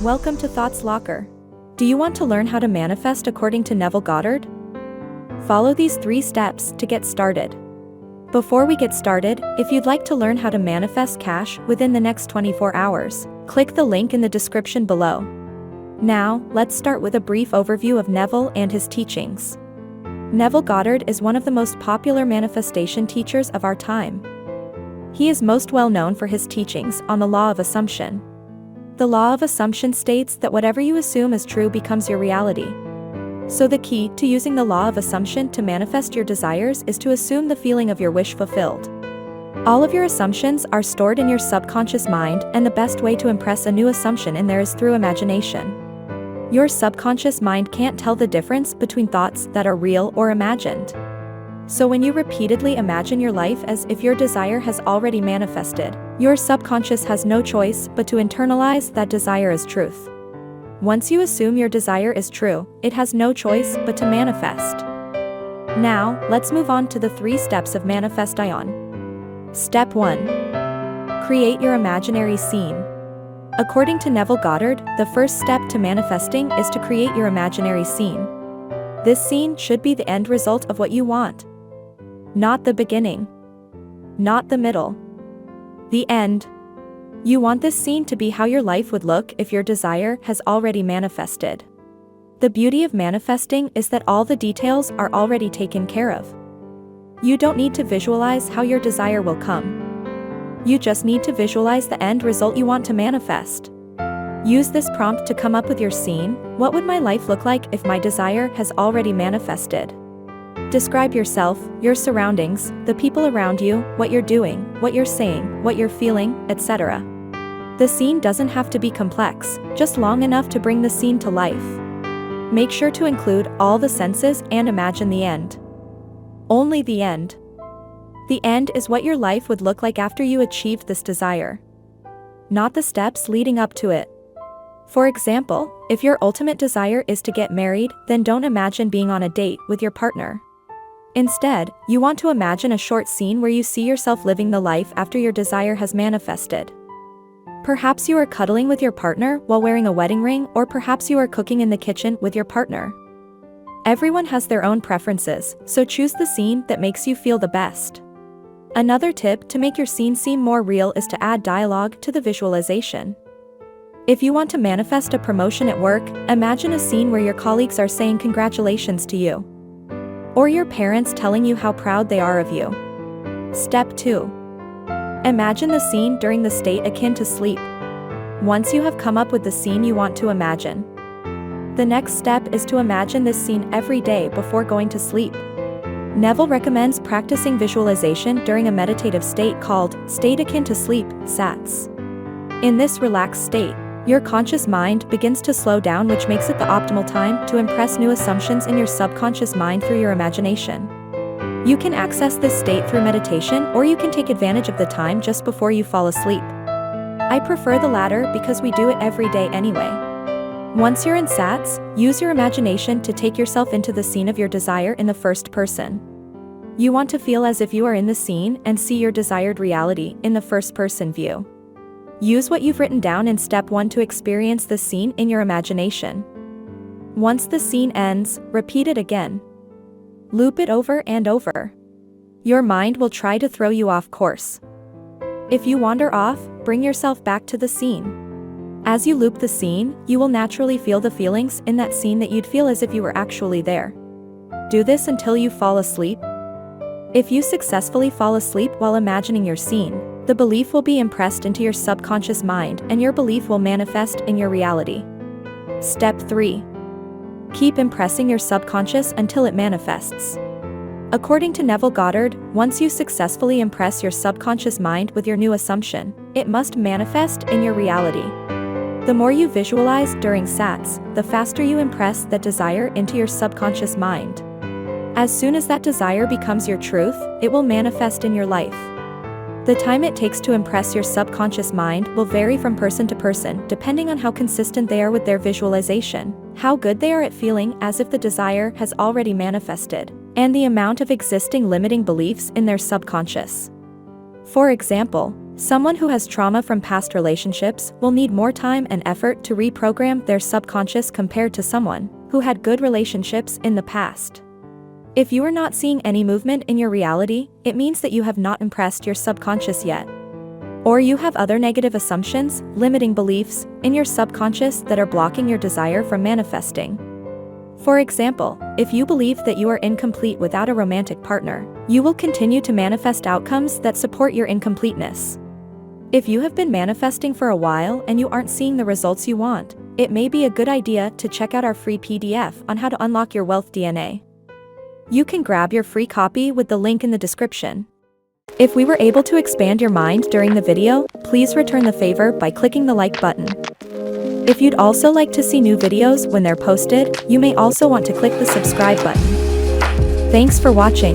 Welcome to Thoughts Locker. Do you want to learn how to manifest according to Neville Goddard? Follow these 3 steps to get started. Before we get started, if you'd like to learn how to manifest cash within the next 24 hours, click the link in the description below. Now, let's start with a brief overview of Neville and his teachings. Neville Goddard is one of the most popular manifestation teachers of our time. He is most well known for his teachings on the law of assumption. The law of assumption states that whatever you assume is true becomes your reality. So the key to using the law of assumption to manifest your desires is to assume the feeling of your wish fulfilled. All of your assumptions are stored in your subconscious mind, and the best way to impress a new assumption in there is through imagination. Your subconscious mind can't tell the difference between thoughts that are real or imagined. So when you repeatedly imagine your life as if your desire has already manifested, your subconscious has no choice but to internalize that desire as truth. Once you assume your desire is true, it has no choice but to manifest. Now, let's move on to the 3 steps of manifestation. Step 1. Create your imaginary scene. According to Neville Goddard, the first step to manifesting is to create your imaginary scene. This scene should be the end result of what you want. Not the beginning. Not the middle. The end. You want this scene to be how your life would look if your desire has already manifested. The beauty of manifesting is that all the details are already taken care of. You don't need to visualize how your desire will come. You just need to visualize the end result you want to manifest. Use this prompt to come up with your scene. What would my life look like if my desire has already manifested? Describe yourself, your surroundings, the people around you, what you're doing, what you're saying, what you're feeling, etc. The scene doesn't have to be complex, just long enough to bring the scene to life. Make sure to include all the senses and imagine the end. Only the end. The end is what your life would look like after you achieved this desire, not the steps leading up to it. For example, if your ultimate desire is to get married, then don't imagine being on a date with your partner. Instead, you want to imagine a short scene where you see yourself living the life after your desire has manifested. Perhaps you are cuddling with your partner while wearing a wedding ring, or perhaps you are cooking in the kitchen with your partner. Everyone has their own preferences, so choose the scene that makes you feel the best. Another tip to make your scene seem more real is to add dialogue to the visualization. If you want to manifest a promotion at work, imagine a scene where your colleagues are saying congratulations to you, or your parents telling you how proud they are of you. Step 2. Imagine the scene during the state akin to sleep. Once you have come up with the scene you want to imagine, the next step is to imagine this scene every day before going to sleep. Neville recommends practicing visualization during a meditative state called state akin to sleep, SATS. In this relaxed state, your conscious mind begins to slow down, which makes it the optimal time to impress new assumptions in your subconscious mind through your imagination. You can access this state through meditation, or you can take advantage of the time just before you fall asleep. I prefer the latter because we do it every day anyway. Once you're in SATS, use your imagination to take yourself into the scene of your desire in the first person. You want to feel as if you are in the scene and see your desired reality in the first-person view. Use what you've written down in step 1 to experience the scene in your imagination. Once the scene ends, repeat it again. Loop it over and over. Your mind will try to throw you off course. If you wander off, bring yourself back to the scene. As you loop the scene, you will naturally feel the feelings in that scene that you'd feel as if you were actually there. Do this until you fall asleep. If you successfully fall asleep while imagining your scene, the belief will be impressed into your subconscious mind, and your belief will manifest in your reality. Step 3. Keep impressing your subconscious until it manifests. According to Neville Goddard, once you successfully impress your subconscious mind with your new assumption, it must manifest in your reality. The more you visualize during SATS, the faster you impress that desire into your subconscious mind. As soon as that desire becomes your truth, it will manifest in your life. The time it takes to impress your subconscious mind will vary from person to person, depending on how consistent they are with their visualization, how good they are at feeling as if the desire has already manifested, and the amount of existing limiting beliefs in their subconscious. For example, Someone who has trauma from past relationships will need more time and effort to reprogram their subconscious compared to someone who had good relationships in the past. If you are not seeing any movement in your reality, it means that you have not impressed your subconscious yet. Or you have other negative assumptions, limiting beliefs, in your subconscious that are blocking your desire from manifesting. For example, if you believe that you are incomplete without a romantic partner, you will continue to manifest outcomes that support your incompleteness. If you have been manifesting for a while and you aren't seeing the results you want, it may be a good idea to check out our free PDF on how to unlock your wealth DNA. You can grab your free copy with the link in the description. If we were able to expand your mind during the video, please return the favor by clicking the like button. If you'd also like to see new videos when they're posted, you may also want to click the subscribe button. Thanks for watching.